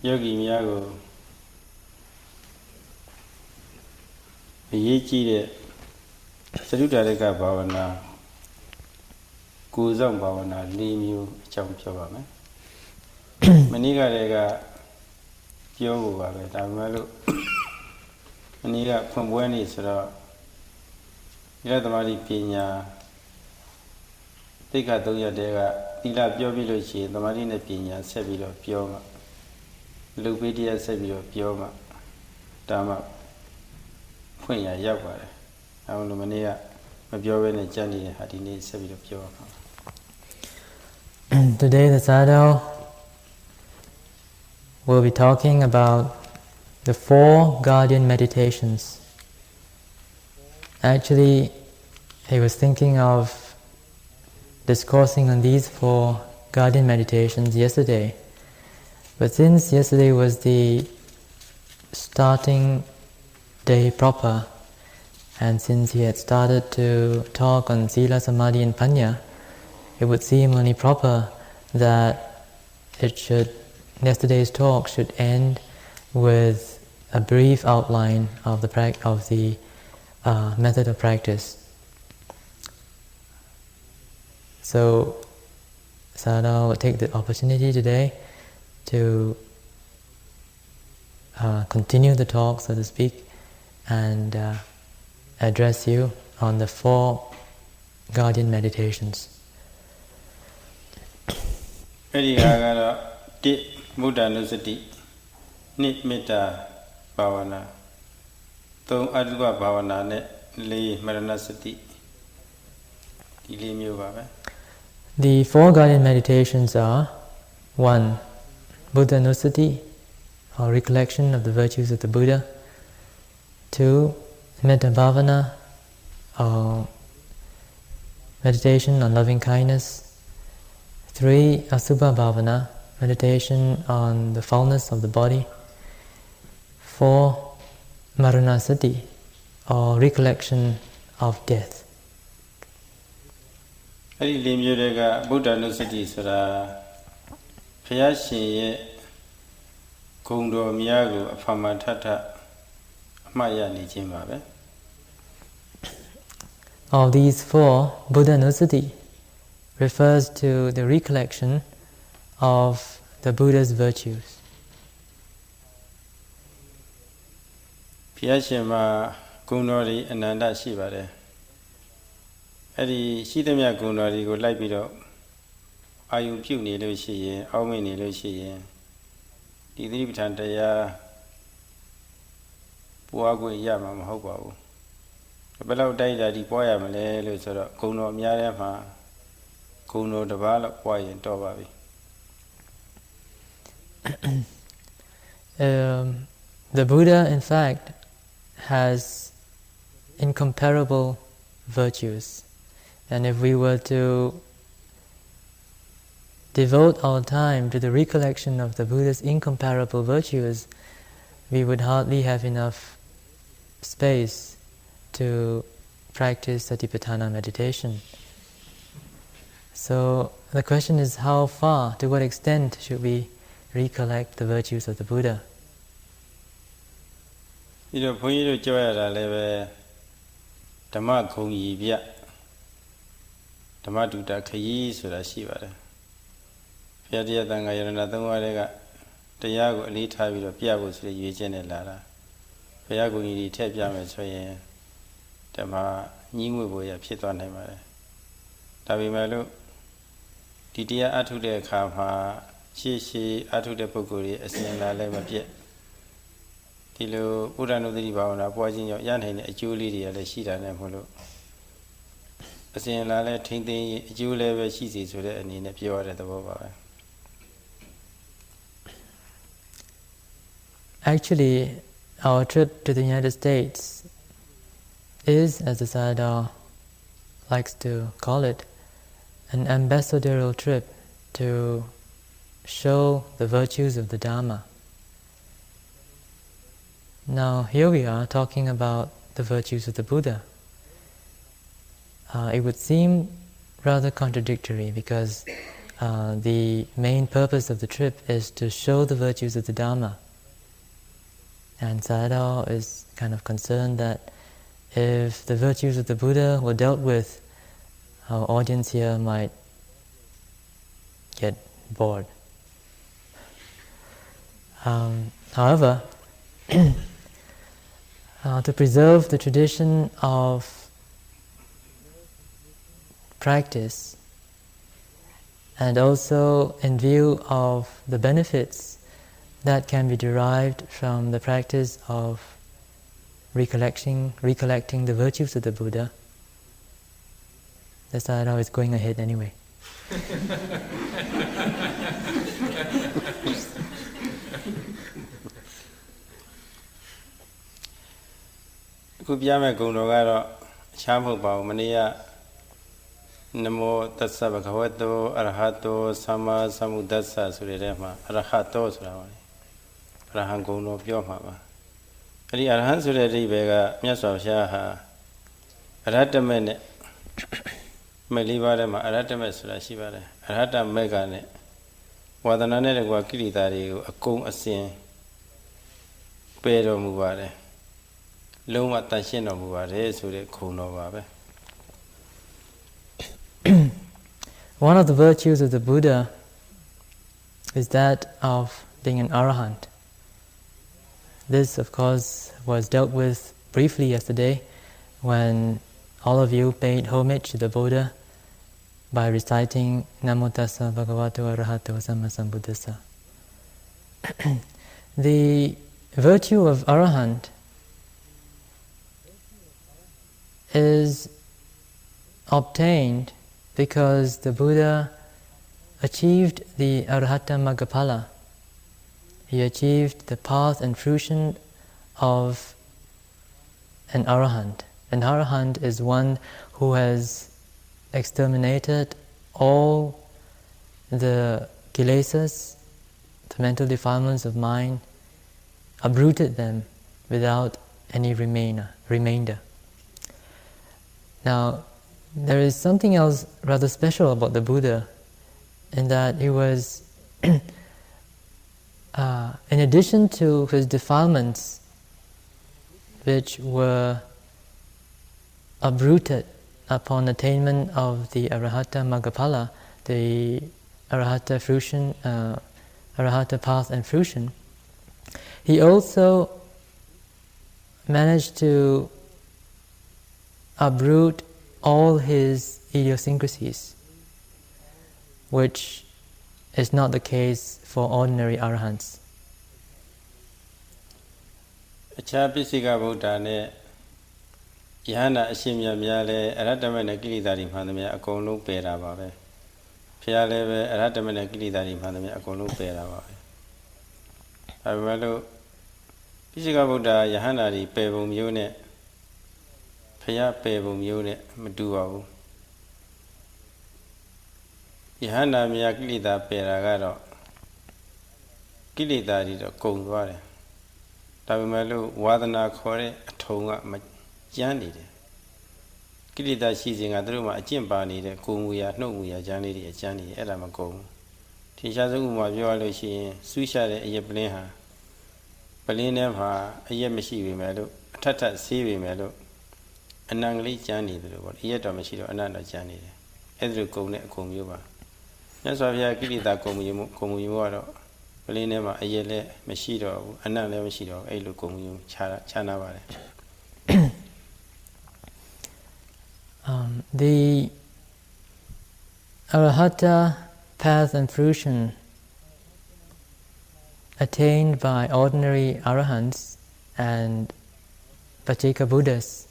Yogi Miyago Yichi Salutareka Bhavana Kuzam Bhavana Limu Champyavame Maniga Rega Pyoga Tamalu Maniga from when is Yadamari Pina Tika Doya Dega Tila Piobilochi, the Marina Pina, Sebilo Pioma Lupidia Sebilo Pioma Dhamma Punya Yavare Aunumania Mabioven and Jani had in it Sebilo Pioma. Today the Sayadaw will be talking about the 4 guardian meditations. Actually, he was thinking of discoursing on these 4 guardian meditations yesterday. But since yesterday was the starting day proper, and since he had started to talk on Sila, Samadhi and Panya, it would seem only proper that yesterday's talk should end with a brief outline of the method of practice. So, Sayadaw will take the opportunity today to continue the talk, so to speak, and address you on the 4 guardian meditations. Buddha Nusati Nit Metta Bhavana Tom Adva Bhavana Ne Le Maranasati. The 4 guardian meditations are 1. Buddha Nusati, or recollection of the virtues of the Buddha. 2. Metta Bhavana, or meditation on loving kindness. 3. Asubha Bhavana, meditation on the foulness of the body. 4. Maranasati, or recollection of death. Buddha Nusati Sara Pyashi Kundo Miyago Apamatata Maya Nijimabe. Of these 4, Buddha Nusati refers to the recollection of the Buddha's virtues. Pyashima Kundori Ananda Shivare. Edi Shidamia Kundori go like below. Are you puny Lucy, how many Lucy? The Driptantaya Puago Yama Hobo. Below died at the Poyamale, Lucera, Kuno Miarama, Kuno the Val, Poy and Tobavi. The Buddha, in fact, has incomparable virtues. And if we were to devote our time to the recollection of the Buddha's incomparable virtues, we would hardly have enough space to practice Satipatthana meditation. So the question is, how far, to what extent should we recollect the virtues of the Buddha? You know, when you join a level, Dhamma Kong Yibia, Dhamma Duta Kayi Sura Shiva. Piadia Tanga Yanathan Warega, the Yago Lita with a Piabus, the Eugene Lara. Piago in the Tepiamas, Dhamma Nimu, Piton Hammer. Tabimalo Didia Atude Kama, Chi Atude Poguri, as in La Lema Piet. Tilo Udano the Ribana, poison your Yan, a Julie, the Shida Namolo. As in La Le, think the Julie, she sees with it and in a pure at the Baba. Actually, our trip to the United States is, as the Sayadaw likes to call it, an ambassadorial trip to show the virtues of the Dhamma. Now, here we are talking about the virtues of the Buddha. It would seem rather contradictory because the main purpose of the trip is to show the virtues of the Dhamma. And Sayadaw is kind of concerned that if the virtues of the Buddha were dealt with, our audience here might get bored. However, to preserve the tradition of practice, and also in view of the benefits that can be derived from the practice of recollecting the virtues of the Buddha, the Sayadaw is going ahead anyway. Namo tassa bhagavato arahato sama sambuddhassa ဆိုတဲ့မှာအရဟတောဆိုတာပါလေအရဟံဂုဏ်တော်ပြောမှာပါအဲ့ဒီအရဟံဆိုတဲ့အဓိပ္ပာယ်ကမြတ်စွာဘုရားဟာအရဟတမေနဲ့မဲ့လေးပါးထဲမှာအရဟတမေဆိုတာရှိပါတယ်အရဟတမေကနဲ့ဝါဒနာနဲ့တကွာကိလေသာတွေကိုအကုန်အစင်ပယ်တော်မူပါတယ်လုံးဝတန်ရှင်းတော်မူပါတယ်ဆိုတဲ့ဂုဏ်တော်ပါပဲ One of the virtues of the Buddha is that of being an arahant. This, of course, was dealt with briefly yesterday when all of you paid homage to the Buddha by reciting Namo tassa bhagavato arahato sammasambuddhassa. The virtue of arahant is obtained because the Buddha achieved the Arahata Maggaphala. He achieved the path and fruition of an Arahant. An Arahant is one who has exterminated all the kilesas, the mental defilements of mind, uprooted them without any remainder. Now, there is something else rather special about the Buddha in that he was, in addition to his defilements, which were uprooted upon attainment of the Arahata Maggaphala, the Arahata fruition, Arahata path and fruition, he also managed to uproot all his idiosyncrasies, which is not the case for ordinary arahants. Achappisika Buddha ne Yahana Ashimya Myale Aratamana Kilidari Mandamia Akonu Pera Babe. Pialeve Aratamana Kilidari Mandamia Akonu Pera Babe. Avalo Pisika Buddha Yahanari Pebum Yune. Paya pebum yone Maduabu Yahana Miaklida Peragado Kilida did a cold water. Tabimalu Wadana Kore Atonga Majani. Kilida seizing a druma a chimpani, the Kumuya, no Muya Jani, a Jani, Elamako. Tishazuma Violashi, Susha, a Yableha, Palineva, a Yamashi Melo, Tata Sivi Melo. Anangli Jani, yet a machine another Jani. Edru Kone Komuba. That's why we are killing that Komuyuaro. Palinema, a yele, Machido, another Machido, Elu Komu, Chanavare. The Arahata path and fruition attained by ordinary arahants and Pacceka Buddhas,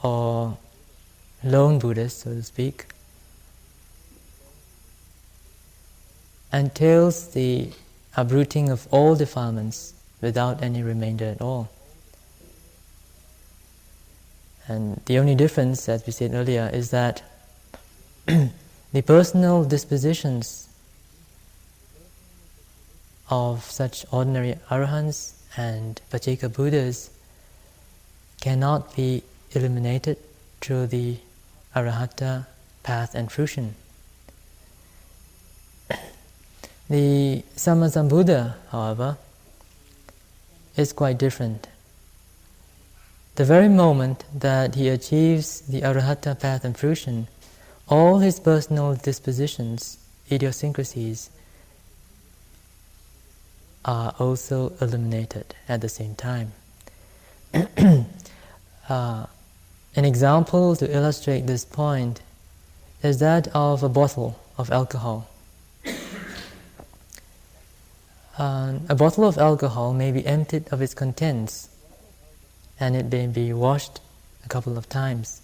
or lone Buddhists, so to speak, entails the uprooting of all defilements without any remainder at all. And the only difference, as we said earlier, is that the personal dispositions of such ordinary arahants and Pacceka Buddhas cannot be eliminated through the Arahata path and fruition. The Sammasambuddha, however, is quite different. The very moment that he achieves the Arahata path and fruition, all his personal dispositions, idiosyncrasies, are also eliminated at the same time. An example to illustrate this point is that of a bottle of alcohol. A bottle of alcohol may be emptied of its contents and it may be washed a couple of times,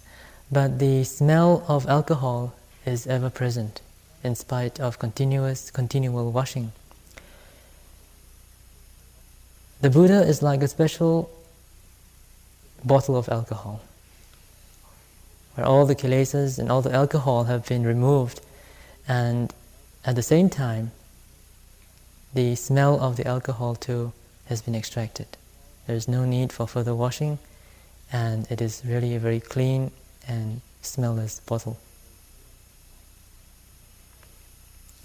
but the smell of alcohol is ever present in spite of continual washing. The Buddha is like a special bottle of alcohol, where all the kilesas and all the alcohol have been removed, and at the same time, the smell of the alcohol too has been extracted. There is no need for further washing, and it is really a very clean and smellless bottle.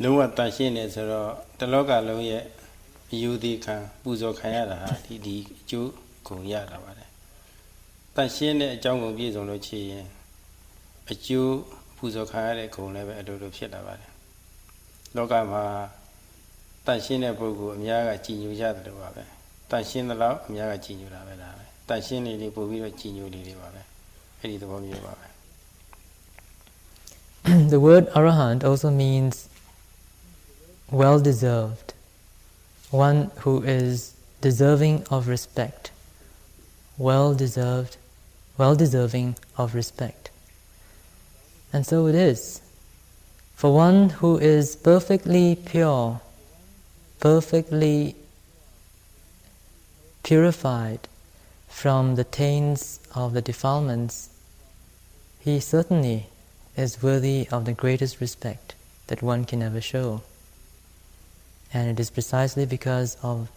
လုံးဝတန်ရှင်းနေဆိုတော့တလောကလုံးရဲ့အယူသည်ခံပူဇော်ခံရတာဟာဒီအကျိုးကိုရတာပါတယ်တန်ရှင်းတဲ့အကြောင်းကိုပြည့်စုံလို့ချရင်အကျိုးပူဇော်ခံရတဲ့ဂုဏ်လည်းပဲအလိုလိုဖြစ်လာပါတယ်လောကမှာတန်ရှင်းတဲ့ပုဂ္ဂိုလ်အများကကြည်ညိုကြတယ်လို့ပါပဲတန်ရှင်းတဲ့လောက်အများကကြည်ညိုတာပဲဒါပဲတန်ရှင်းနေလေးပို့ပြီးတော့ကြည်ညိုနေလေးပါပဲအဲ့ဒီသဘောမျိုးပါပဲ The word arahant also means well-deserved, one who is deserving of respect, well-deserving of respect. And so it is. For one who is perfectly pure, perfectly purified from the taints of the defilements, he certainly is worthy of the greatest respect that one can ever show. And it is precisely because of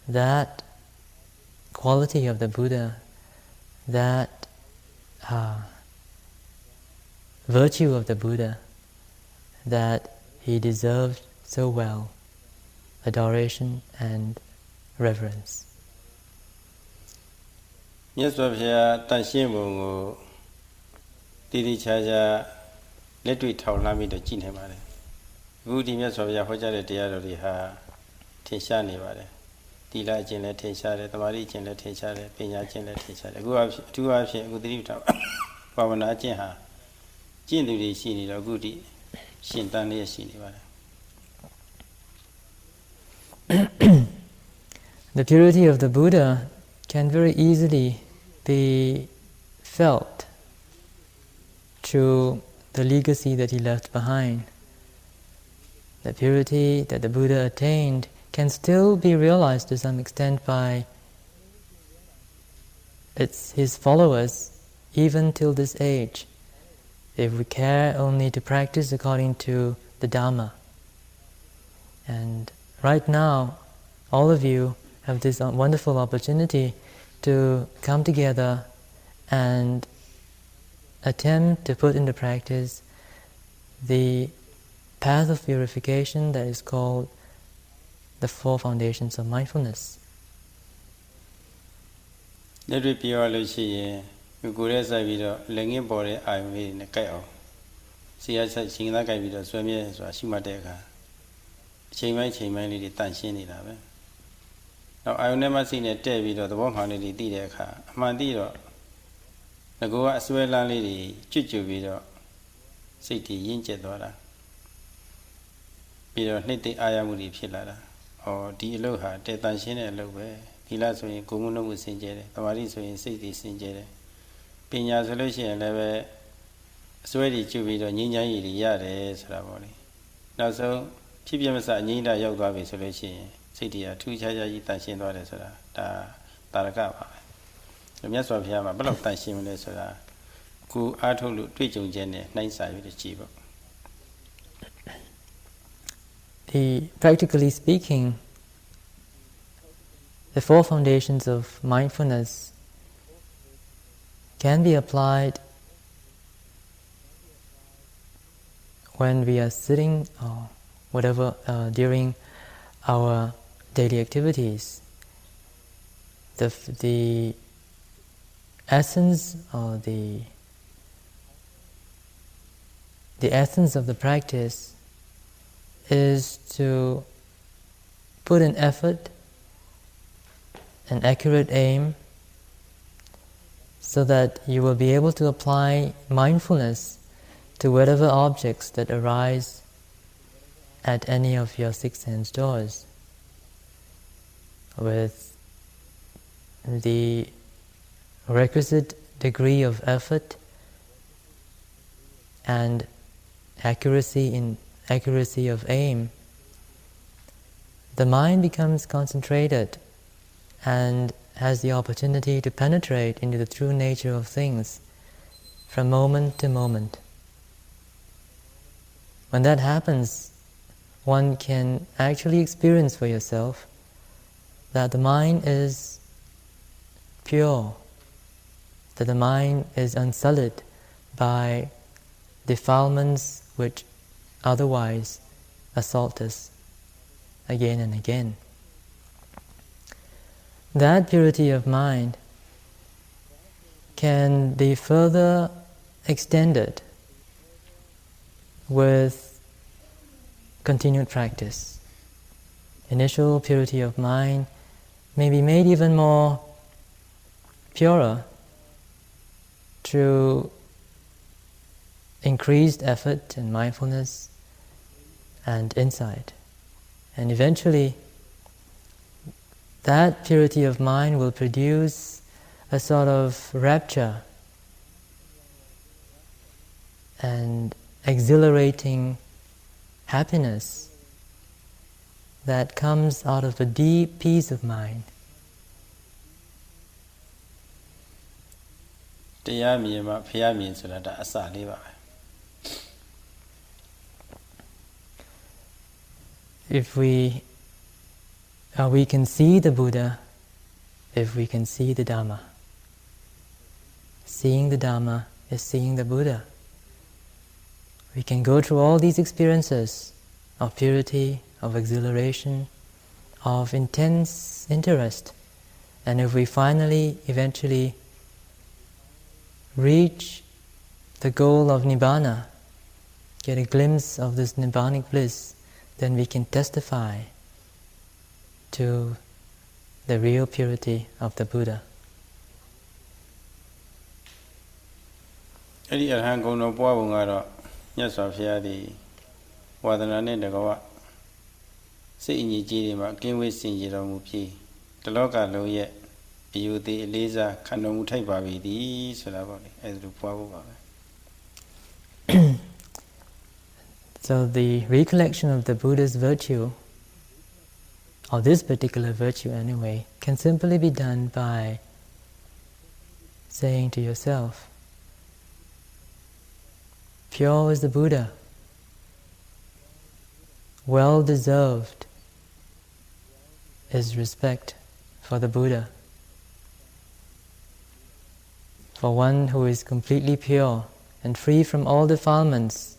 that quality of the Buddha, that virtue of the Buddha, that he deserved so well adoration and reverence. မြတ်စွာဘုရားတန်ရှင်းပုံကိုတည်တည်ချာချာလက်တွေ့ထောက်လှမ်းပြီးတော့ကြည့်နေပါတယ်အခုဒီမြတ်စွာဘုရားဟောကြားတဲ့တရားတော်တွေဟာထင်ရှားနေပါတယ်တိလအကျင့်လည်းထင်ရှားတယ်သမာဓိအကျင့်လည်းထင်ရှားတယ်ပညာအကျင့်လည်းထင်ရှားတယ်အခုအထူးအားဖြင့်အခုသတိထားဘာဝနာအကျင့်ဟာကျင့်သူတွေရှိနေတော့အခုဒီရှင်တန်လေးရှိနေပါတယ် The purity of the Buddha can very easily be felt through the legacy that he left behind. The purity that the Buddha attained can still be realized to some extent by his followers even till this age, if we care only to practice according to the Dhamma. And right now, all of you have this wonderful opportunity to come together and attempt to put into practice the path of purification that is called the four foundations of mindfulness. လက်တွေ့ပြောရလို့ရှိရင်ကိုယ်ရဲ့စိုက်ပြီးတော့လက်ငင်းပေါ်တဲ့အာယုံလေးနဲ့ကြိုက်အောင်စီရဆက်ရှင်သားကြိုက်ပြီးတော့ဆွဲမြဲဆိုတာရှိမှတ်တဲ့အခါအချိန်ပိုင်းလေးတွေတန့်ရှင်းနေတာပဲနောက်အာယုံနဲ့မှစိတ်နဲ့တဲ့ပြီးတော့သဘောမှန်လေးတွေသိတဲ့အခါအမှန်သိတော့ငါကအစွဲလန်းလေးတွေကျွတ်ပြီးတော့စိတ်တွေရင့်ကျက်သွားတာပြီးတော့နှိမ့်သိအာရမှုတွေဖြစ်လာတာဟောဒီအလုပ်ဟာတဲ့တန့်ရှင်းတဲ့အလုပ်ပဲဒီလားဆိုရင်ကိုယ်မှုနှုတ်မှုစင်ကြယ်တယ်သမာဓိဆိုရင်စိတ်တွေစင်ကြယ်တယ်ပညာဆိုလို့ရှိရင်လည်းပဲအစွဲတွေကျွတ်ပြီးတော့ငြိမ်းချမ်းရည်တွေရတယ်ဆိုတာပေါ့လေနောက်ဆုံးဖြစ်ပြမစအငြိမ်းတာရောက်သွားပြီဆိုလို့ရှိရင်စိတ်တရားထူးခြားခြားကြီးတန့်ရှင်းသွားတယ်ဆိုတာဒါတာရကပါပဲမြတ်စွာဘုရားမှာဘယ်လောက်တန့်ရှင်းမလဲဆိုတာကိုအားထုတ်လို့တွေ့ကြုံခြင်းနဲ့နှိုင်းစာပြီးကြည့်ပေါ့ Practically speaking, the four foundations of mindfulness can be applied when we are sitting or whatever during our daily activities. The essence or the essence of the practice is to put an effort, an accurate aim, so that you will be able to apply mindfulness to whatever objects that arise at any of your six sense doors, with the requisite degree of effort and accuracy of aim. The mind becomes concentrated and has the opportunity to penetrate into the true nature of things from moment to moment. When that happens, one can actually experience for yourself that the mind is pure, that the mind is unsullied by defilements which otherwise assault us again and again. That purity of mind can be further extended with continued practice. Initial purity of mind may be made even more purer through increased effort and mindfulness and insight. And eventually, that purity of mind will produce a sort of rapture and exhilarating happiness that comes out of a deep peace of mind. တရားမြင်မှဖျားမြင်ဆိုတာဒါအစလေးပါပဲ If we can see the Buddha, if we can see the Dhamma. Seeing the Dhamma is seeing the Buddha. We can go through all these experiences of purity, of exhilaration, of intense interest. And if we finally, eventually reach the goal of Nibbana, get a glimpse of this Nibbanic bliss, then we can testify to the real purity of the Buddha. အဲ့ဒီအရဟံဂုဏ်တော်ပွားပုံကတော့မြတ်စွာဘုရားသည်ဝါဒနာနဲ့တကွစိတ်အညီကြီးတွေမှာကင်းဝေးစင်ကြယ်တော်မူပြီးတလောကလုံးရဲ့အယူသေးအလေးစားခံတော်မူထိုက်ပါပြီသည်ဆိုတာပေါ့လေအဲ့ဒါလိုပွားဖို့ပါပဲ So the recollection of the Buddha's virtue, or this particular virtue anyway, can simply be done by saying to yourself, pure is the Buddha, well deserved is respect for the Buddha. For one who is completely pure and free from all defilements,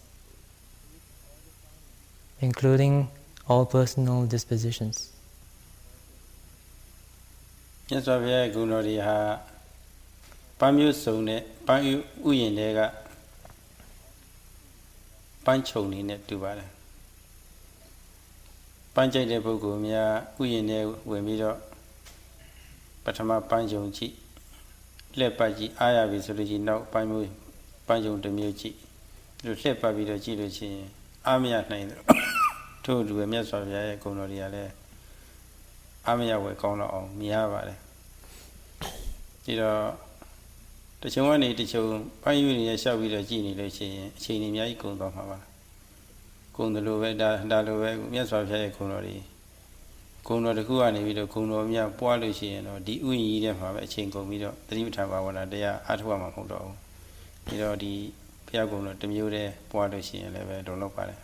including all personal dispositions. မြတ်စွာဘုရားရဲ့ဂုဏ်တော်တွေဟာပန်းမျိုးစုံနဲ့ပန်းဥယျာဉ်တွေကပန်းချုံနေနဲ့တူပါတယ်ပန်းကြိုက်တဲ့ပုဂ္ဂိုလ်များဥယျာဉ်ထဲဝင်ပြီးတော့ပထမပန်းချုံကြည့်လက်ပတ်ကြည့်အားရပြီဆိုလို့ရှိရင်နောက်ပန်းချုံတစ်မျိုးကြည့်ဒီလိုလက်ပတ်ပြီးတော့ကြည့်လို့ရှိရင်အားမရနိုင်တယ်ထို့အတူပဲမြတ်စွာဘုရားရဲ့ဂုဏ်တော်တွေကလည်းအားမရဝယ်ကောင်းတော့အောင်မြင်ရပါတယ်ဒီတော့တချို့ကနေတချို့ပန်းယူနေရရှောက်ပြီးတော့ကြည့်နေလို့ရှိရင်အချိန်ကြီးအများကြီးကုန်သွားမှာပါကုန်တယ်လို့ပဲဒါလိုပဲမြတ်စွာဘုရားရဲ့ဂုဏ်တော်တွေဂုဏ်တော်တစ်ခုကနေပြီးတော့ဂုဏ်တော်များပွားလို့ရှိရင်တော့ဒီဥယျာဉ်ကြီးထဲမှာပဲအချိန်ကုန်ပြီးတော့သတိပဋ္ဌာန်ဘာဝနာတရားအားထုတ်ရမှာမဟုတ်တော့ဘူးဒီတော့ဒီဘုရားဂုဏ်တော်တစ်မျိုးတည်းပွားလို့ရှိရင်လည်းပဲလုံလောက်ပါတယ်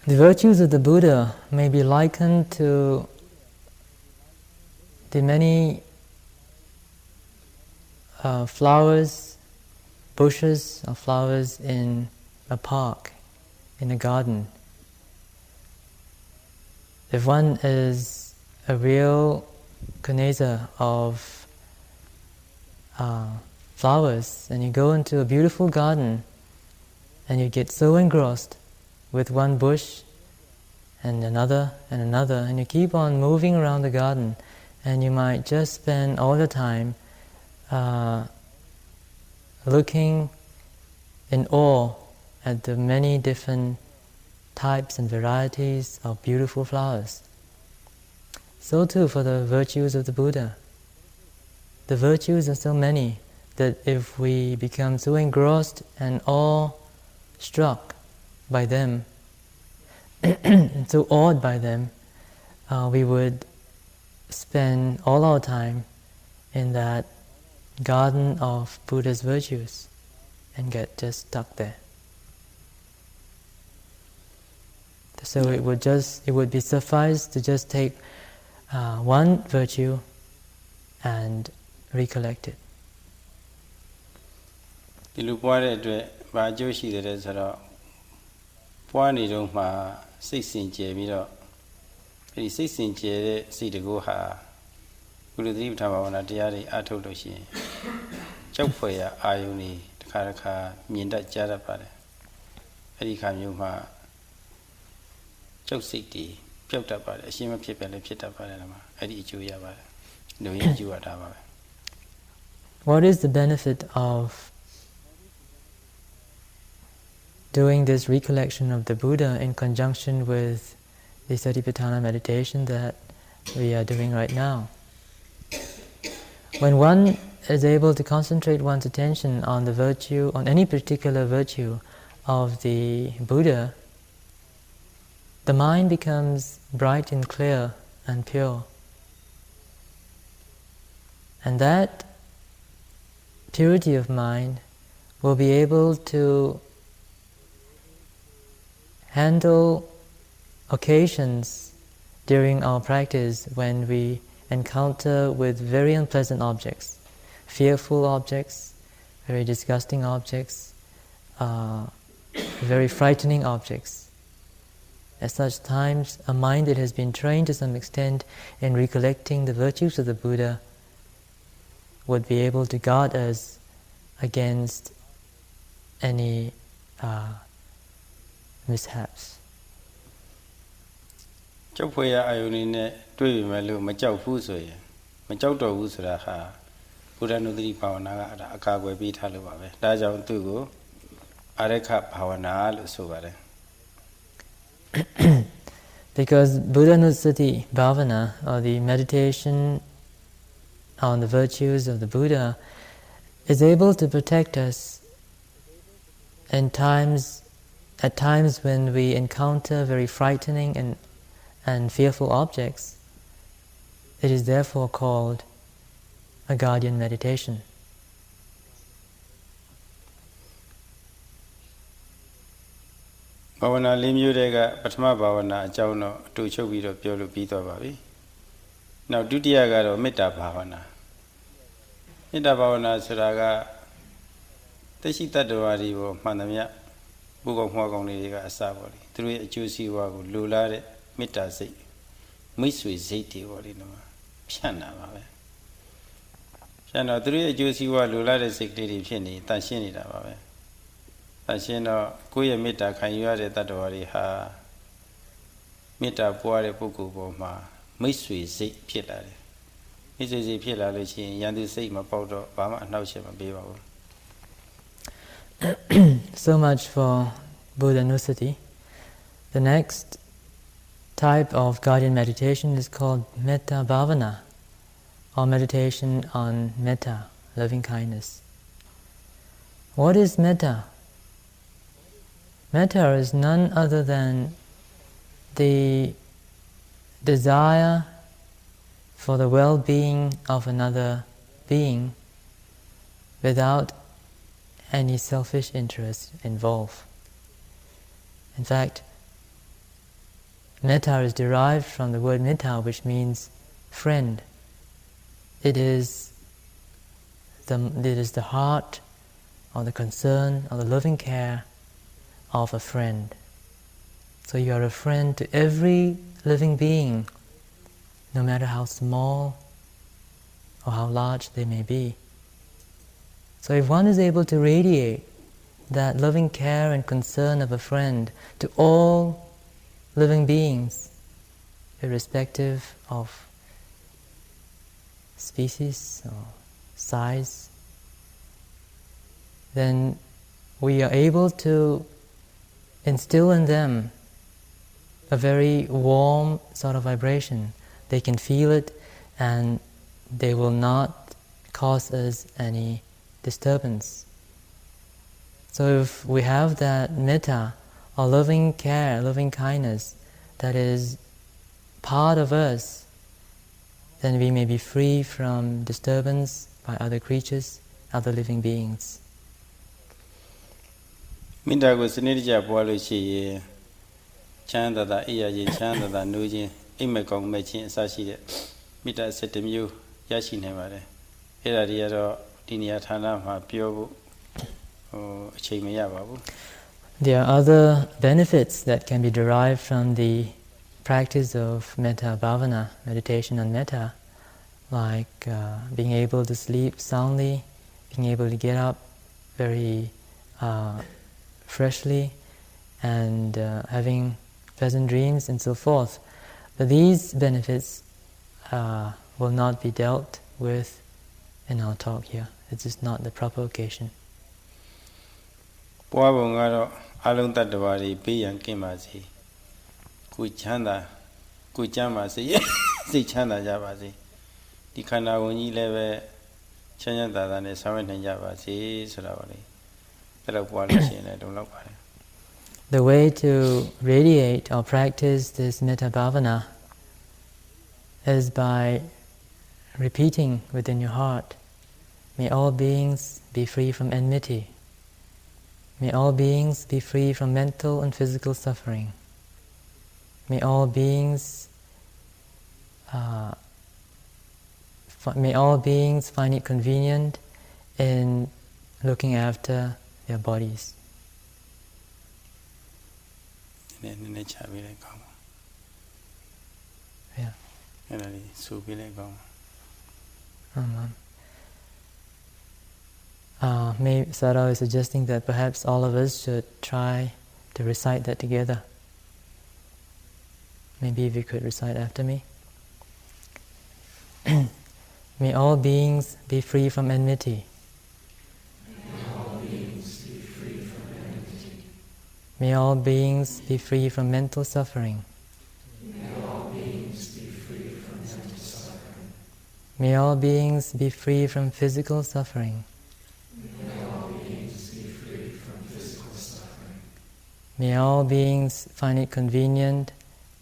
The virtues of the Buddha may be likened to the many flowers, bushes or flowers in a park, in a garden. If one is a real connoisseur of flowers, and you go into a beautiful garden, and you get so engrossed with one bush and another, and you keep on moving around the garden, and you might just spend all the time looking in awe at the many different types and varieties of beautiful flowers. So too for the virtues of the Buddha. The virtues are so many that if we become so engrossed and awe-struck by them, and so awed by them, we would spend all our time in that garden of Buddha's virtues and get just stuck there. So it would be suffice to just take one virtue and recollect it. ဒီလိုပွားတဲ့အတွက်ဘာအကျိုးရှိတယ်ဆိုတော့ပွားနေတော့မှစိတ်စင်ကြယ်ပြီးတော့အဲဒီစိတ်စင်ကြယ်တဲ့စိတ်တကူဟာကုလသတိပဋ္ဌာန်ဘာဝနာတရားတွေအထုတ်လို့ရှိရင်ကြောက်ဖွယ်ရအာယုန်တွေတစ်ခါတစ်ခါမြင်တတ်ကြားတတ်ပါတယ်အဲဒီခါမျိုးမှာကြောက်စိတ်တွေပျောက်တတ်ပါတယ်အရှင်းမဖြစ်ပဲလည်းဖြစ်တတ်ပါတယ်ဒီမှာအဲ့ဒီအကျိုးရပါတယ်လူရင်းအကျိုးရတာပါပဲ What is the benefit of doing this recollection of the Buddha in conjunction with the Satipatthana meditation that we are doing right now? When one is able to concentrate one's attention on the virtue, on any particular virtue of the Buddha, the mind becomes bright and clear and pure. And that purity of mind will be able to handle occasions during our practice when we encounter with very unpleasant objects, fearful objects, very disgusting objects, very frightening objects. At such times, a mind that has been trained to some extent in recollecting the virtues of the Buddha would be able to guard us against any mishaps. ကြောက်ဖွယ်ရအာယုန်တွေနဲ့တွေ့ပြီမဲ့လို့မကြောက်ဘူးဆိုရင်မကြောက်တော့ဘူးဆိုတာဟာဘုရားနုဒတိဘာဝနာကအကာအကွယ်ပေးထားလို့ပါပဲဒါကြောင့်သူ့ကိုအာရခဘာဝနာလို့ဆိုပါတယ် Because Buddha-nussati bhavana, or the meditation on the virtues of the Buddha, is able to protect us at times when we encounter very frightening and fearful objects. It is therefore called a guardian meditation. Bhavana ၄ မျိုးတည်းကပထမဘာဝနာအကြောင်းတော့အတူချုပ်ပြီးတော့ပြောလို့ပြီးသွားပါပြီ။နောက်ဒုတိယကတော့မေတ္တာဘာဝနာ။မေတ္တာဘာဝနာဆိုတာကတရှိတတ္တဝါတွေပေါ်မှန်သမျှဘုကောင်မှားကောင်တွေကအစပါလေ။သူတို့ရဲ့အကျိုးစီးပွားကိုလိုလားတဲ့မေတ္တာစိတ်မိတ်ဆွေစိတ်တွေပေါ်လေနော်ဖြန့်တာပါပဲ။ဖြန့်တော့သူတို့ရဲ့အကျိုးစီးပွားလိုလားတဲ့စိတ်ကလေးတွေဖြစ်နေတန်ရှင်းနေတာပါပဲ။ အရှင်တော့ကိုယ့်ရဲ့မေတ္တာခံယူရတဲ့တတ္တဝါတွေဟာမေတ္တာပွားတဲ့ပုဂ္ဂိုလ်ပေါ်မှာမိတ်ဆွေစိတ်ဖြစ်လာတယ်မိတ်ဆွေစိတ်ဖြစ်လာလို့ရှိရင်ယန္တုစိတ်မပေါက်တော့ဘာမှအနှောက်အယှက်မပေးပါဘူး So much for Buddha-nussati. The next type of guardian meditation is called metta bhavana, or meditation on metta, loving kindness. What is metta? Metta is none other than the desire for the well-being of another being without any selfish interest involved. In fact, metta is derived from the word metta, which means friend. It is the heart or the concern or the loving care of a friend. So you are a friend to every living being, no matter how small or how large they may be. So if one is able to radiate that loving care and concern of a friend to all living beings, irrespective of species or size, then we are able to instill in them a very warm sort of vibration. They can feel it and they will not cause us any disturbance. So if we have that metta, or loving care, loving kindness, that is part of us, then we may be free from disturbance by other creatures, other living beings. မေတ္တာကိုစနစ်တကျပွားလို့ရှိရင်ချမ်းသာတာအေးရခြင်းချမ်းသာတာနှိုးခြင်းအိမ်မက်ကောင်းမဲ့ခြင်းအစရှိတဲ့မေတ္တာ7မျိုးရရှိနိုင်ပါတယ်အဲ့ဒါတွေကတော့ဒီနေရာဌာနမှာပြောဖို့အချိန်မရပါဘူး There are other benefits that can be derived from the practice of metta bhavana, meditation on metta, like being able to sleep soundly, being able to get up very freshly, and having pleasant dreams and so forth. But these benefits will not be dealt with in our talk here. It's just not the proper occasion. ပွားပုံကတော့အလုံးတ attva တွေပေးရန်ကင်းပါစေကိုချမ်းသာကိုကျမ်းပါစေစိတ်ချမ်းသာကြပါစေဒီခန္ဓာကိုယ်ကြီးလည်းပဲချမ်းသာသာနဲ့ဆောင်ရွက်နိုင်ကြပါစေဆိုတာပါလေအဲ့တော့ပွားလို့ရှိရင်လည်းတုံလောက်ပါတယ် The way to radiate or practice this metta bhavana is by repeating within your heart, may all beings be free from enmity. May all beings be free from mental and physical suffering. May all beings find it convenient in looking after their bodies. Yeah. Maybe Sayadaw is suggesting that perhaps all of us should try to recite that together. Maybe if you could recite after me. May all beings be free from enmity. May all beings be free from mental suffering. May all beings be free from physical suffering. May all beings find it convenient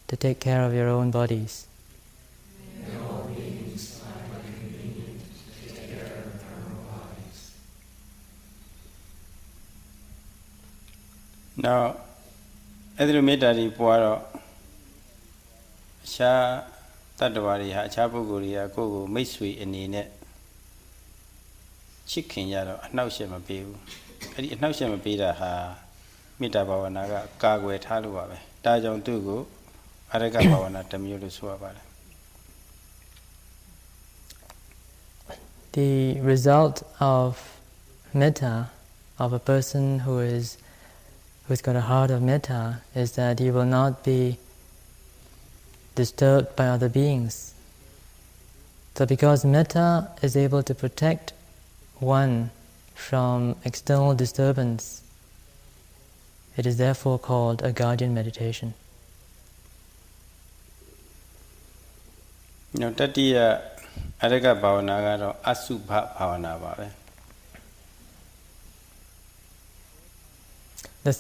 to take care of your own bodies. Now, အဲ့ဒီမေတ္တာတွေပွားတော့အခြားတတ္တဝါတွေဟာအခြားပုဂ္ဂိုလ်တွေကကိုယ့်ကိုမိတ်ဆွေအနေနဲ့ချစ်ခင်ကြတော့အနှောက်အယှက်မပေးဘူးအဲ့ဒီအနှောက်အယှက်မပေးတာဟာမေတ္တာဘာဝနာကကာကွယ်ထားလို့ပါပဲဒါကြောင့်သူ့ကိုအရကဘာဝနာတစ်မျိုးလို့ဆိုရပါတယ် The result of metta, of a person who's got a heart of metta, is that he will not be disturbed by other beings. So because metta is able to protect one from external disturbance, it is therefore called a guardian meditation. Now, tatiya araka bhavanaကတော့အစုဘဘာဝနာပါပဲ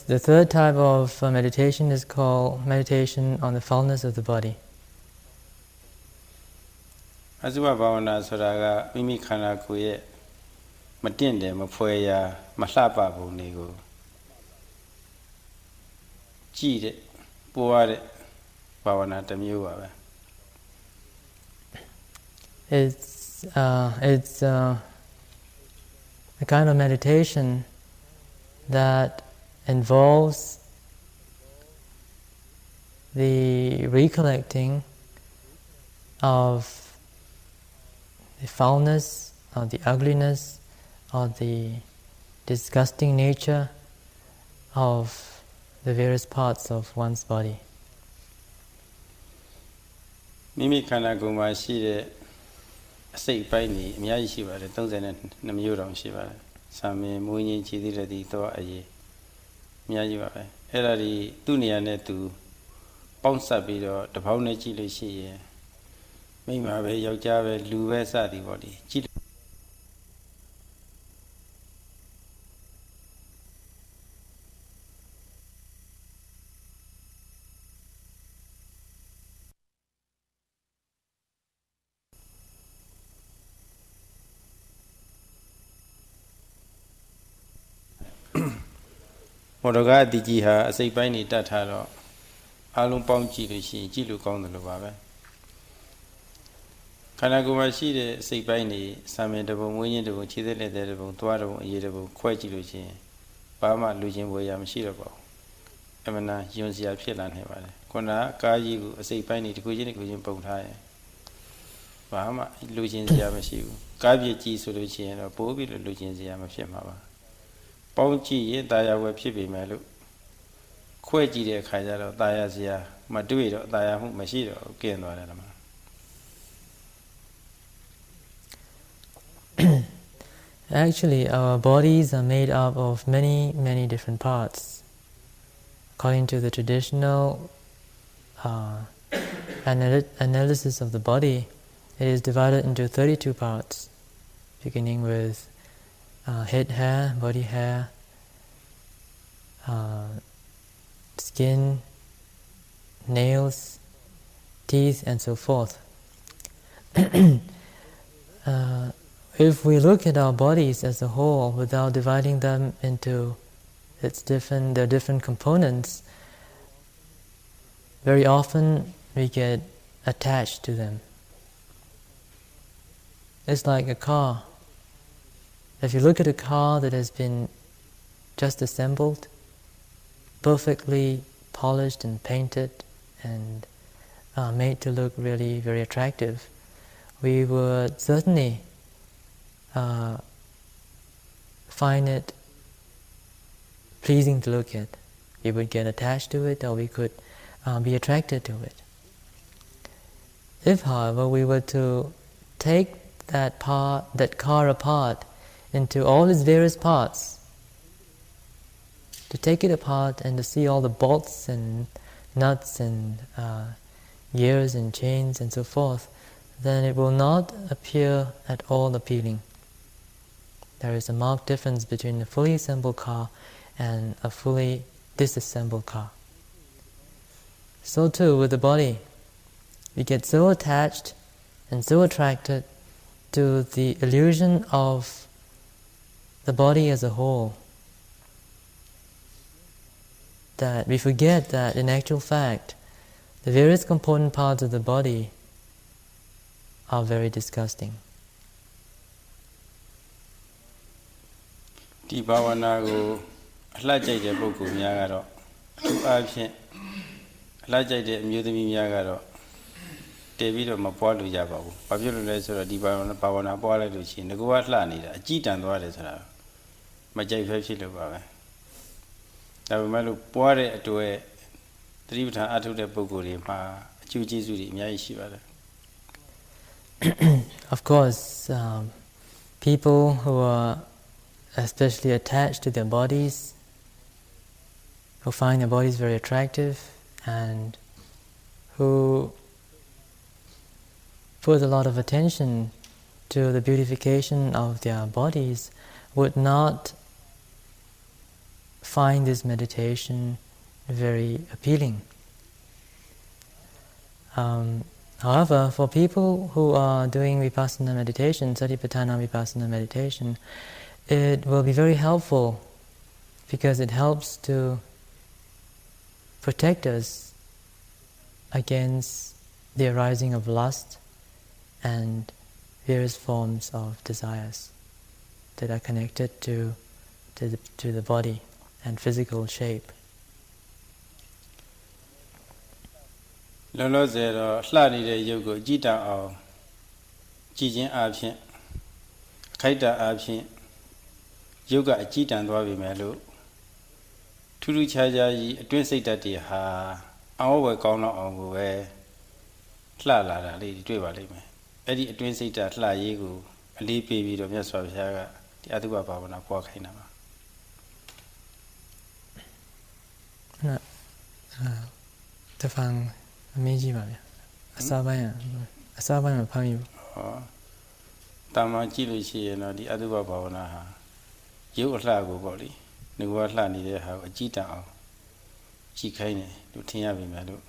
The third type of meditation is called meditation on the fullness of the body. အစုဘဘာဝနာဆိုတာကမိမိခန္ဓာကိုယ်ရဲ့မတင့်တယ်မဖွဲရာမလှပပုံတွေကိုကြည့်တဲ့ပွားတဲ့ဘာဝနာတစ်မျိုးပါပဲ It's a kind of meditation that involves the recollecting of the foulness, or the ugliness, or the disgusting nature of the various parts of one's body. မိမိခန္ဓာကိုယ်မှာရှိတဲ့အစိတ်ပိုင်းတွေအများကြီးရှိပါတယ်32မျိုးတောင်ရှိပါတယ်။စာမင်းမွေးငင်းခြေသေးတဲ့ဒီတော့အရေးအများကြီးပါပဲ။အဲ့ဒါဒီသူ့နေရာနဲ့သူပေါင်းစပ်ပြီးတော့တပေါင်းနဲ့ကြည့်လို့ရှိရင်မိန်းမပဲယောက်ျားပဲလူပဲစသည်ပေါ့ဒီကြည့်မော်ဒကာအတီကြီးဟာအစိတ်ပိုင်းနေတတ်ထားတော့အားလုံးပေါင်းကြည့်လို့ရှိရင်ကြည့်လို့ကောင်းတယ်လို့ပါပဲခန္ဓာကိုယ်မှာရှိတဲ့အစိတ်ပိုင်းနေစာမင်းတစ်ပုံမွေးခြင်းတစ်ပုံခြေသက်လက်သက်တစ်ပုံသွားတစ်ပုံအရေးတစ်ပုံခွဲကြည့်လို့ရှိရင်ဘာမှလူချင်းဝေရမရှိတော့ပါဘူးအမှန်တရားယွန်စရာဖြစ်လာနေပါတယ်ခုနကကားကြီးကိုအစိတ်ပိုင်းနေတစ်ခုချင်းတစ်ခုချင်းပုံထားရင်ဘာမှလူချင်းစရာမရှိဘူးကားပြည့်ကြည့်ဆိုလို့ရှိရင်တော့ပိုးပြီးလို့လူချင်းစရာမဖြစ်မှာပါပေါင်းကြည့်ရင်တာယာဝယ်ဖြစ်ပေမဲ့လို့ခွဲကြည့်တဲ့အခါကျတော့တာယာစရာမတွေ့တော့တာယာမှုမရှိတော့ကင်းသွားတယ်လား Actually, our bodies are made up of many different parts. According to the traditional analysis of the body, it is divided into 32 parts, beginning with head hair, body hair, skin, nails, teeth, and so forth. If we look at our bodies as a whole without dividing them into their different components, very often we get attached to them. It's like a car. If you look at a car that has been just assembled, perfectly polished and painted and made to look really very attractive, we would certainly find it pleasing to look at. We would get attached to it, or we could be attracted to it. If, however, we were to take that car apart into all its various parts, to take it apart and to see all the bolts and nuts and gears and chains and so forth, then it will not appear at all appealing. There is a marked difference between a fully assembled car and a fully disassembled car. So too with the body. We get so attached and so attracted to the illusion of the body as a whole that we forget that in actual fact the various component parts of the body are very disgusting. ဒီဘာဝနာကိုအလှကြိုက်တဲ့ပုဂ္ဂိုလ်များကတော့အထူးအားဖြင့်အလှကြိုက်တဲ့အမျိုးသမီးများကတော့တည်ပြီးတော့မပွားလို့ရပါဘူး။ဘာဖြစ်လို့လဲဆိုတော့ဒီဘာဝနာပွားလိုက်လို့ရှိရင်ငကောလှနေတာအကြည့်တန်သွားတယ်ဆိုတာမကြိုက်ဖဲဖြစ်လို့ပါပဲ။ဒါပေမဲ့လို့ပွားတဲ့အတွေ့သတိပဋ္ဌာန်အထုတဲ့ပုဂ္ဂိုလ်တွေမှာအကျိုးကျေးဇူးတွေအများကြီးရှိပါတယ်။ Of course, people who are especially attached to their bodies, who find their bodies very attractive and who put a lot of attention to the beautification of their bodies would not find this meditation very appealing. However, for people who are doing Vipassana meditation, Satipatthana Vipassana meditation, it will be very helpful because it helps to protect us against the arising of lust and various forms of desires that are connected to the body and physical shape. လောလောဆယ်တော့လှနေတဲ့ရုပ်ကိုကြည်တအောင်ကြည်ခြင်းအပြင်ခိုက်တာအပြင်ရုပ်ကအကြည်တန်သွားပြီမဲ့လို့ထူးထူးခြားခြားကြီးအတွင်းစိတ်ဓာတ်တွေဟာအောင်းဝယ်ကောင်းတော့အောင်ကိုပဲလှလာတာလေးတွေ့ပါလိမ့်မယ်အဲ့ဒီအတွင်းစိတ်ဓာတ်လှရေးကိုအလေးပေးပြီးတော့မြတ်စွာဘုရားကဒီအတုပဘာဝနာပွားခိုင်းတာပါတဖန်အမင်းကြီးပါဗျာအစားပိုင်းမှာဖမ်းယူတာမန်ကြည့်လို့ရှိရင်တော့ဒီအတုပဘာဝနာဟာရုပ်အလှကိုပေါ့လေငါကလှနေတဲ့ဟာကိုအကြည့်တန်အောင်ကြည့်ခိုင်းတယ်လို့ထင်ရပြီမယ်လို့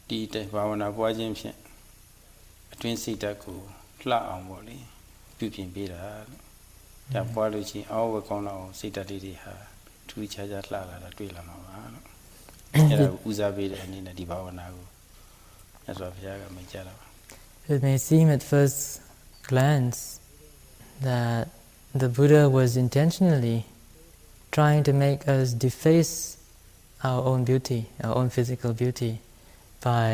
ဒီဘာဝနာပွားခြင်းဖြင့်အတွင်းစိတ်ဓာတ်ကိုလှအောင်ပေါ့လေပြုပြင်ပေးတာလို့ဒါပွားလို့ရှိရင်အောဝကောင်းအောင်စိတ်ဓာတ်တွေဟာထူးခြားခြားလှလာတာတွေ့လာမှာပါလို့အဲ့ဒါကိုဦးစားပေးတဲ့အနေနဲ့ဒီဘာဝနာကိုမြတ်စွာဘုရားကမိန့်ကြားတာပါ It may seem at first glance that the Buddha was intentionally trying to make us deface our own beauty, our own physical beauty, by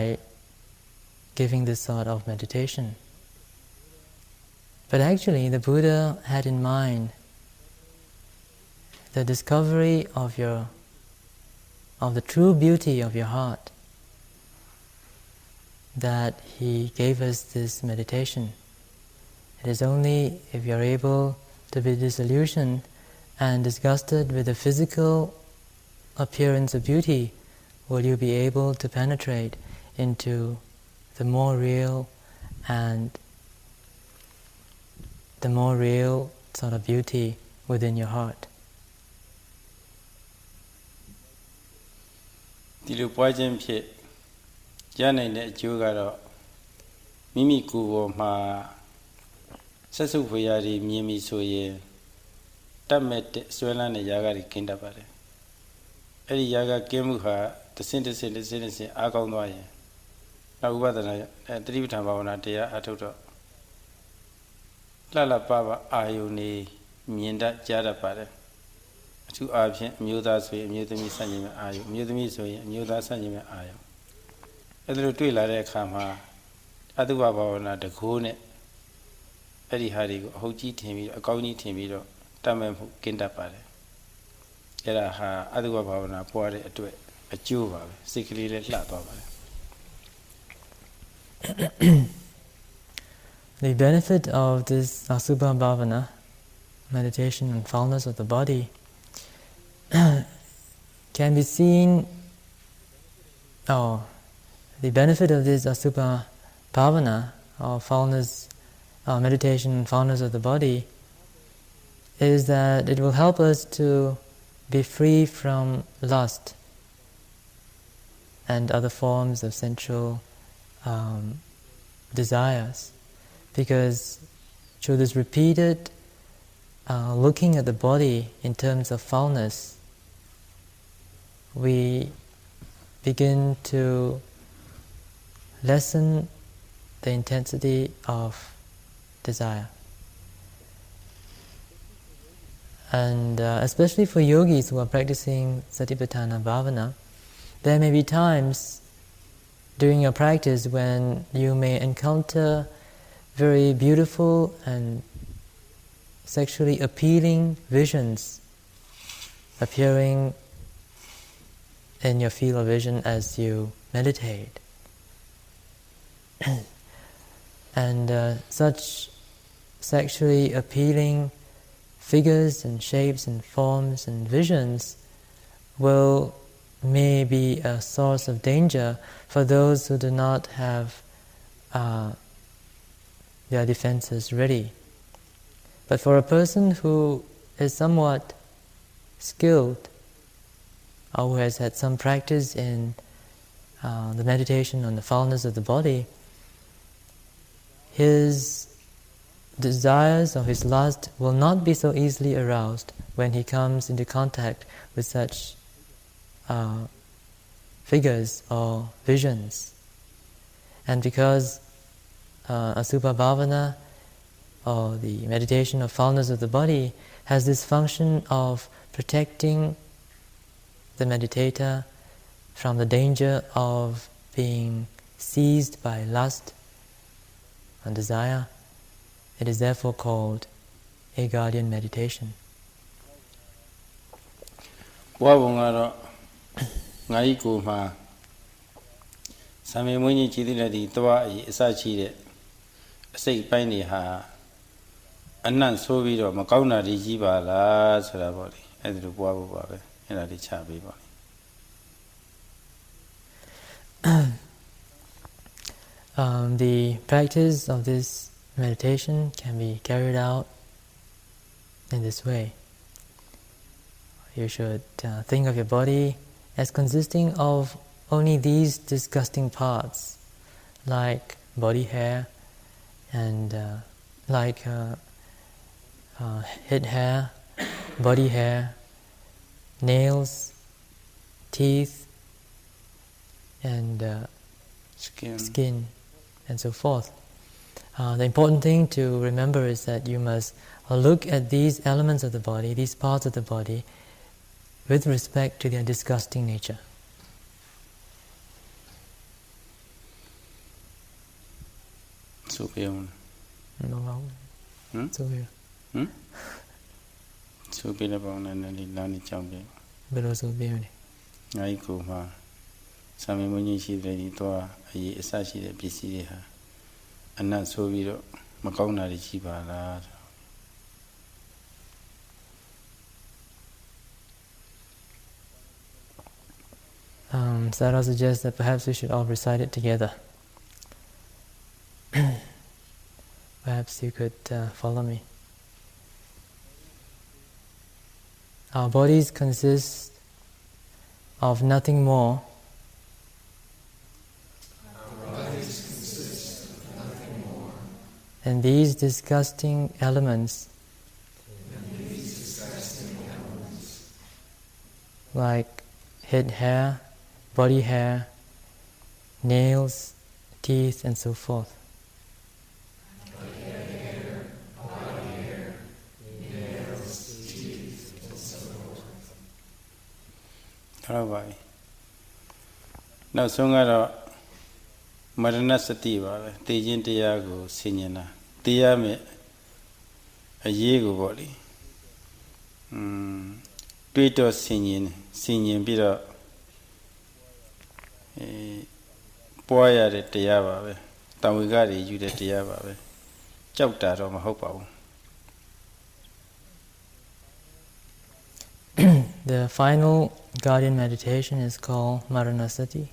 giving this sort of meditation. But actually, the Buddha had in mind the discovery of the true beauty of your heart, that he gave us this meditation. It is only if you are able to be disillusioned and disgusted with the physical appearance of beauty will you be able to penetrate into the more real and the more real sort of beauty within your heart. ဒီလိုပွားခြင်းဖြင့်ရနိုင်တဲ့အကျိုးကတော့မိမိကိုယ်ပေါ်မှာဆက်စုပ်ဖွယ်ရာတွေမြင်ပြီဆိုရင်တတ်မဲ့တဲ့ဆွဲလန်းတဲ့ຢာကတွေကင်းတတ်ပါတယ်အဲ့ဒီຢာကကင်းမှုဟာတစ်ဆင့်အားကောင်းသွားရင်နောက်ဥပဒနာတတိပဋ္ဌာန်ဘာဝနာတရားအထုတ်တော့လှလှပပအာယုန်နေမြင်တတ်ကြားတတ်ပါတယ်အထူးအားဖြင့်အမျိုးသားဆိုရင်အမျိုးသမီးဆန့်ကျင်မဲ့အာယုန်အမျိုးသမီးဆိုရင်အမျိုးသားဆန့်ကျင်မဲ့အာယုန်အဲ့ဒါလိုတွေ့လာတဲ့အခါမှာအတုပဘာဝနာတကိုးနဲ့အဲ့ဒီဟာတွေကိုအဟုတ်ကြီးထင်ပြီးအကောင်းကြီးထင်ပြီးတော့တတ်မဲ့မှုကင်းတတ်ပါတယ်အဲ့ဒါဟာအတုပဘာဝနာပွားတဲ့အတွက်အကျိုးပါပဲစိတ်ကလေးလည်းလှသွားပါတယ် The benefit of this Asubha Bhavana, meditation on foulness of the body, can be seen, the benefit of this Asubha Bhavana, or foulness, meditation on foulness of the body, is that it will help us to be free from lust and other forms of sensual desires. Because through this repeated looking at the body in terms of foulness, we begin to lessen the intensity of desire. And especially for yogis who are practicing Satipatthana Bhavana, there may be times during your practice when you may encounter very beautiful and sexually appealing visions appearing in your field of vision as you meditate. And such sexually appealing figures and shapes and forms and visions may be a source of danger for those who do not have their defenses ready. But for a person who is somewhat skilled or who has had some practice in the meditation on the foulness of the body, his desires or his lust will not be so easily aroused when he comes into contact with such figures or visions. And because Asubha Bhavana, or the meditation of foulness of the body, has this function of protecting the meditator from the danger of being seized by lust and desire. It is therefore called a guardian meditation. The practice of this meditation can be carried out in this way. You should think of your body as consisting of only these disgusting parts, like body hair and like head hair, body hair, nails, teeth, and skin, and so forth. The important thing to remember is that you must look at these elements of the body, these parts of the body, with respect to their disgusting nature. So here. So here. So be about Nani champion. Below so be. I go ma. Some when you see ready to a sashi PC. And not so we don't Macona Chiba. Sayadaw suggests that perhaps we should all recite it together. Perhaps you could follow me. Our bodies consist of nothing more than these disgusting elements, like head hair, body hair, nails, teeth, and so forth. Now, Songara Maranasati, Tejin Tiago, Signana, Tiame, a Yego body. Twitter singing Pira Poya de Tiava, Tamigari, you de Tiava, Chokta on my hope. The final guardian meditation is called Maranasati,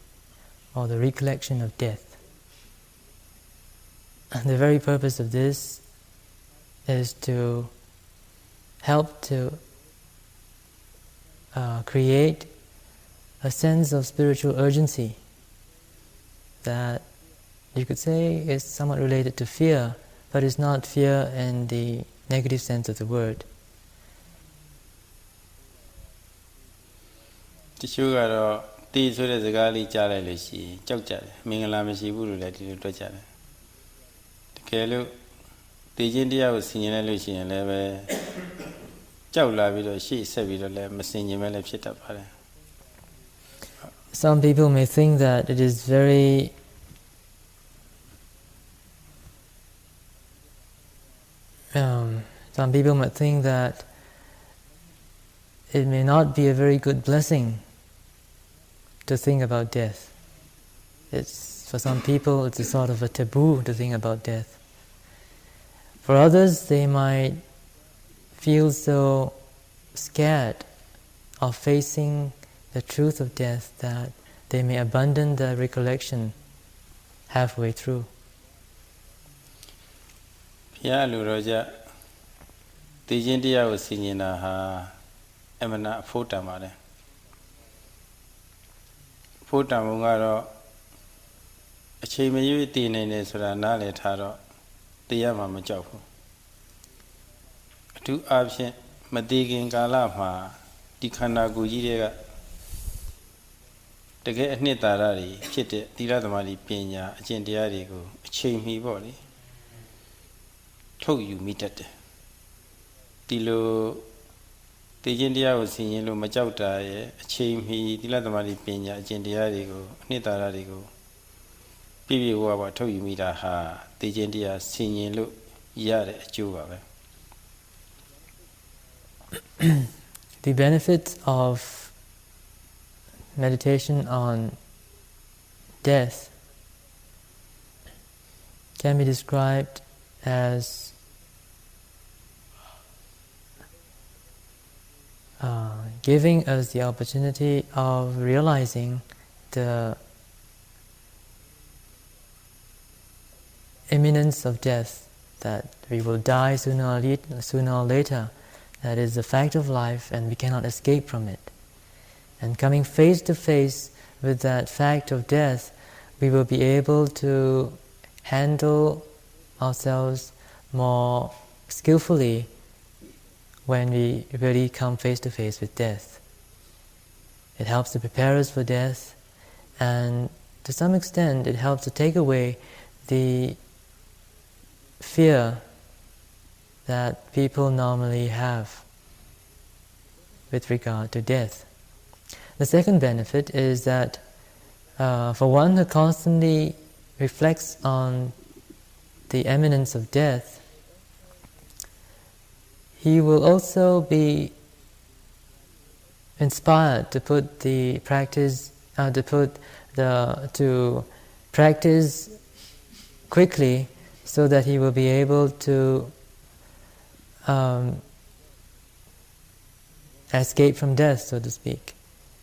or the recollection of death. And the very purpose of this is to help to create a sense of spiritual urgency that you could say is somewhat related to fear, but it's not fear in the negative sense of the word. The sugar tea so the gali chale lucy, chokcha, mingalamishi buru let you to chale. The Kelu, the India was singing a lucy and leve Chowla video, she said we don't let me sing you melep shit up. Some people may think that it is very some people might think that it may not be a very good blessing to think about death. For some people, it's a sort of a taboo to think about death. For others, they might feel so scared of facing the truth of death that they may abandon the recollection halfway through. Yeah, Luroja, the India was singing a Emana Fota Mare. Fota Mungaro, a chimney in a Surana Taro, the Yama Majofu. Two absent Madigin Galama, Dikana Gujira. The get Nitarari, Chit, Tiradamali Pena, Gentiarigo, a chimney body. Told you meet at Tilo. The India was singing Lumachauta, a chim he, Tiladamali Pena, Gentiarigo, Nitararigo, Pipi Waba told me that her Dijendia singing look yard a Juba. The benefits of meditation on death can be described as giving us the opportunity of realizing the imminence of death, that we will die sooner or later. That is the fact of life and we cannot escape from it. And coming face to face with that fact of death, we will be able to handle ourselves more skillfully when we really come face to face with death. It helps to prepare us for death, and to some extent it helps to take away the fear that people normally have with regard to death. The second benefit is that for one who constantly reflects on the imminence of death, he will also be inspired to put the practice to practice quickly, so that he will be able to escape from death, so to speak.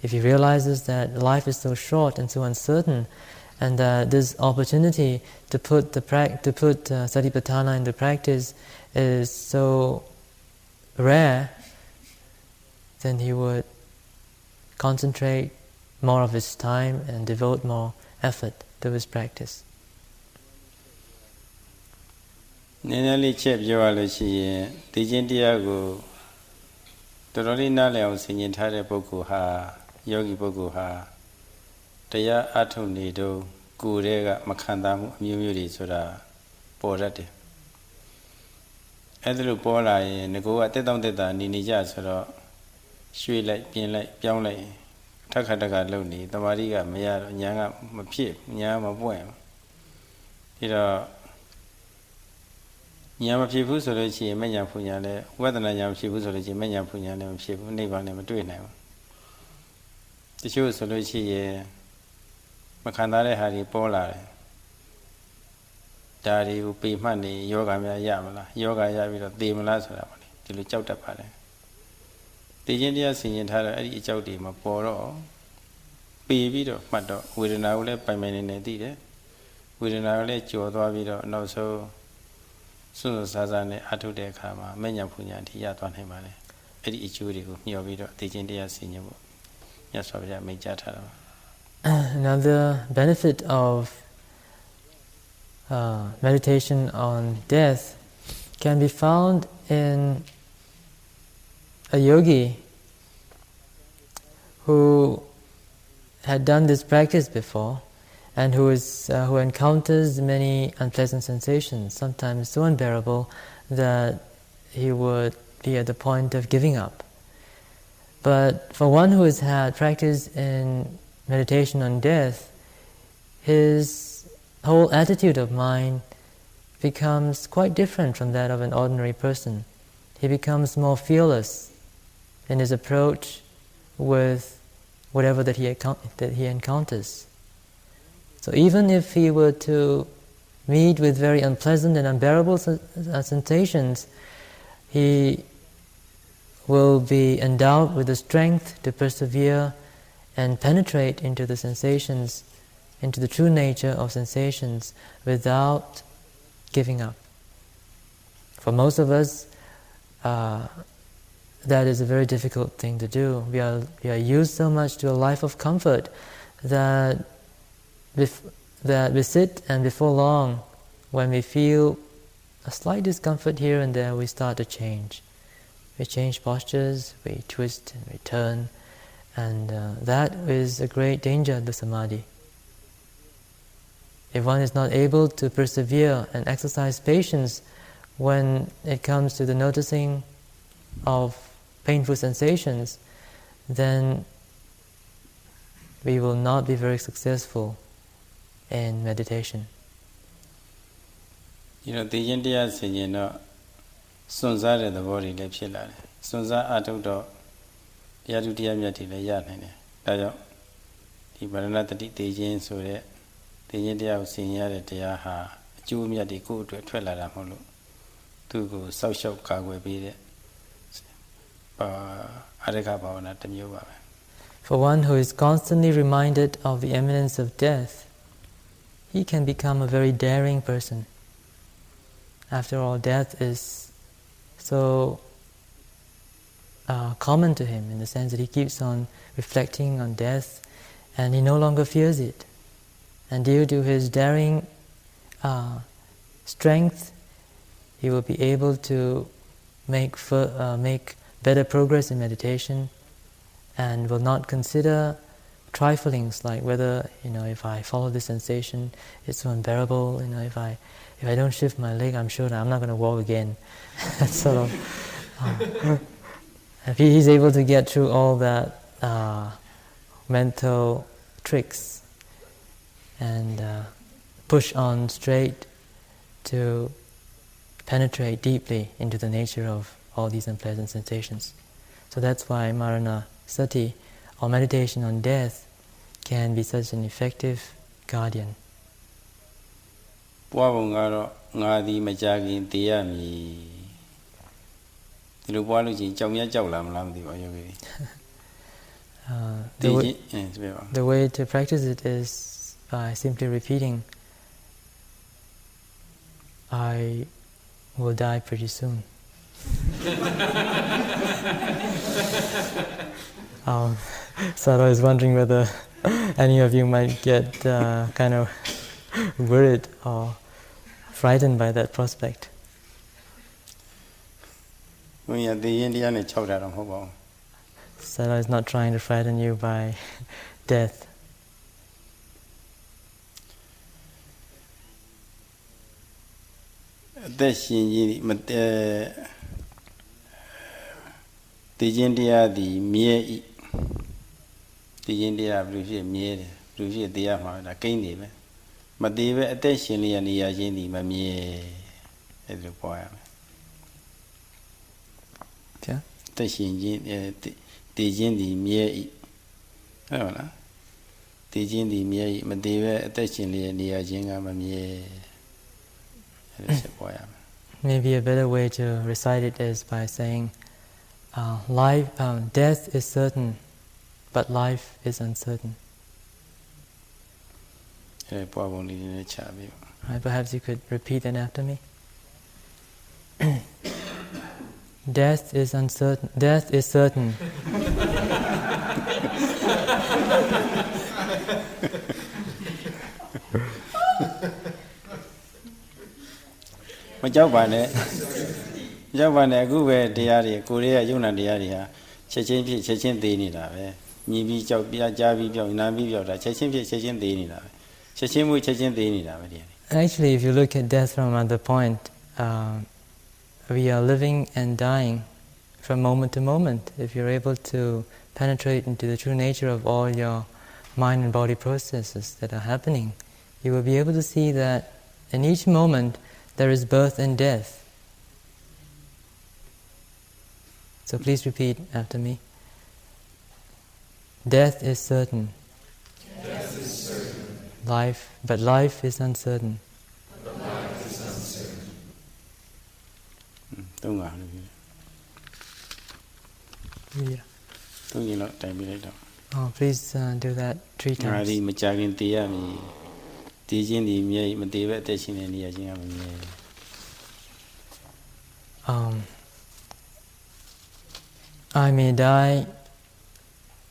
If he realizes that life is so short and so uncertain, and that this opportunity to put Satipatthana into practice is so rare, then he would concentrate more of his time and devote more effort to his practice. Nenali chep Yoaluchi, Dijindiago, Dorolina Leon singing Tare Bokuha, Yogi Bokuha, Taya Atunido, Gurega, Makandam, Mumuri Sura, Borati. Edlu Bola, Nego at the Dondeda, Ninija Sura, Shui like, Pin like, Pion like, Takataga Loni, the Maria, Maya, Yanga, Mapip, Yama Poem. Yama people so that she may have Punyale, whether I am people so that she may have Punyale, she will never do now. The show so that she Makandare Hari Pola Daddy will pay money, Yoga Yamala, Yoga Yavila, Demala ceremony, till the Chauta Pale. The India singing her each out him a poro, baby of Mato, with an outlet by many nedide, with an outlet, Jodo, no so. Soon as Sazane Atude Kama, Menya Punyanti Yaton Himane, Eddie Ichurigo, Yovido, the India senior. Yes, Majata. Another benefit of meditation on death can be found in a yogi who had done this practice before, and who encounters many unpleasant sensations, sometimes so unbearable that he would be at the point of giving up. But for one who has had practice in meditation on death, his whole attitude of mind becomes quite different from that of an ordinary person. He becomes more fearless in his approach with whatever that he encounters. So even if he were to meet with very unpleasant and unbearable sensations, he will be endowed with the strength to persevere and penetrate into the sensations, into the true nature of sensations, without giving up. For most of us, that is a very difficult thing to do. We are used so much to a life of comfort that we sit, and before long, when we feel a slight discomfort here and there, we start to change. We change postures, we twist and we turn, and that is a great danger to samadhi. If one is not able to persevere and exercise patience when it comes to the noticing of painful sensations, then we will not be very successful in meditation. You know, the India saying, you know, Sunzare the body left Shilla. Sunza Atodo Yadutia Yati the Yan. Dayo. The Baranata Tijin Sure. The India of Senior Tiaha. Jumia di go to a twella holo. To go South Shop Cargo be it. Arekaba on at the new. For one who is constantly reminded of the imminence of death, he can become a very daring person. After all, death is so common to him in the sense that he keeps on reflecting on death and he no longer fears it. And due to his daring strength, he will be able to make better progress in meditation and will not consider triflings like whether, if I follow this sensation, it's so unbearable. If I don't shift my leg, I'm sure that I'm not going to walk again. That's sort of. If he's able to get through all that mental tricks and push on straight to penetrate deeply into the nature of all these unpleasant sensations. So that's why Marana Sati, or meditation on death, can be such an effective guardian. Puabungaro Ngadi Majagi Tiami. The way to practice it is by simply repeating, I will die pretty soon. So I was wondering whether any of you might get kind of worried or frightened by that prospect. Sada is not trying to frighten you by death. Maybe a better way to recite it is by saying, death is certain, but life is uncertain. Perhaps you could repeat that after me. Death is uncertain. Death is certain. Actually, if you look at death from another point, we are living and dying from moment to moment. If you're able to penetrate into the true nature of all your mind and body processes that are happening, you will be able to see that in each moment there is birth and death. So please repeat after me. Death is certain. Death is certain. But life is uncertain. But life is uncertain. Yeah. Oh, please do that 3 times. I may die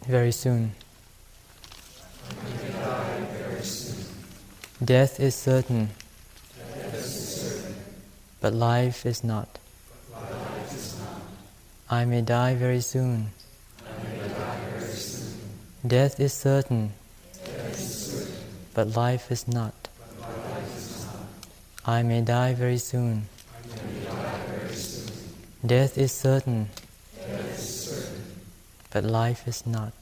very soon. Death is certain. But life is not. I may die very soon. Death is certain. But life is not. I may die very soon. Death is certain. But life is not.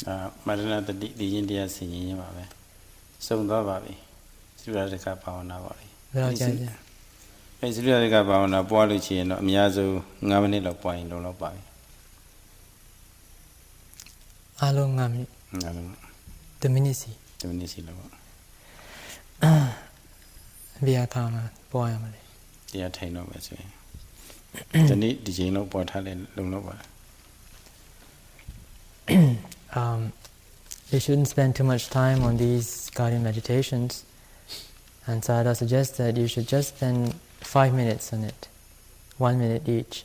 Marana the India singing. So, Davavi. Sudadika Pawana. Sudadika Pawana, Polichi, and Miyazu, Ngamanilla point, no by. Along the Minisi. The Minisi. Viatama, Poemali. The Atano, the need the Geno Portal Lunova. You shouldn't spend too much time on these guided meditations, and Sayadaw suggests that you should just spend 5 minutes on it, 1 minute each,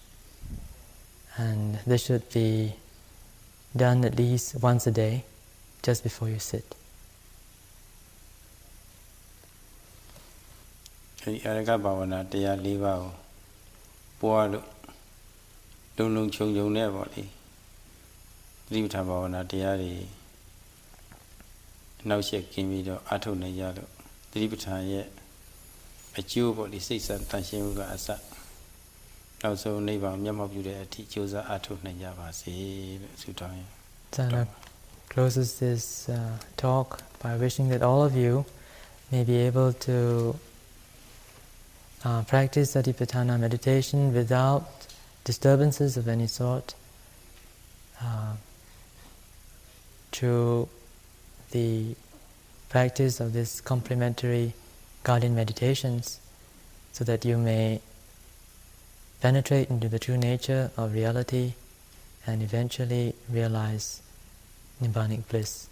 and this should be done at least once a day, just before you sit. Araka Bhavana, Tia Liva, Poalo, Lunung Chung Yung Nevoli, Rivita Bhavana, Tiari, Naushek Kimido, Ato Nayado, Rivita yet, a Jew body 6 and Tanshimuga Asa. Also, neighbor Yamabuda teaches Ato Nayava, see Sutaya. Sayadaw closes this talk by wishing that all of you may be able to practice Satipatthana meditation without disturbances of any sort, through the practice of this complementary guided meditations, so that you may penetrate into the true nature of reality and eventually realize Nibbanic bliss.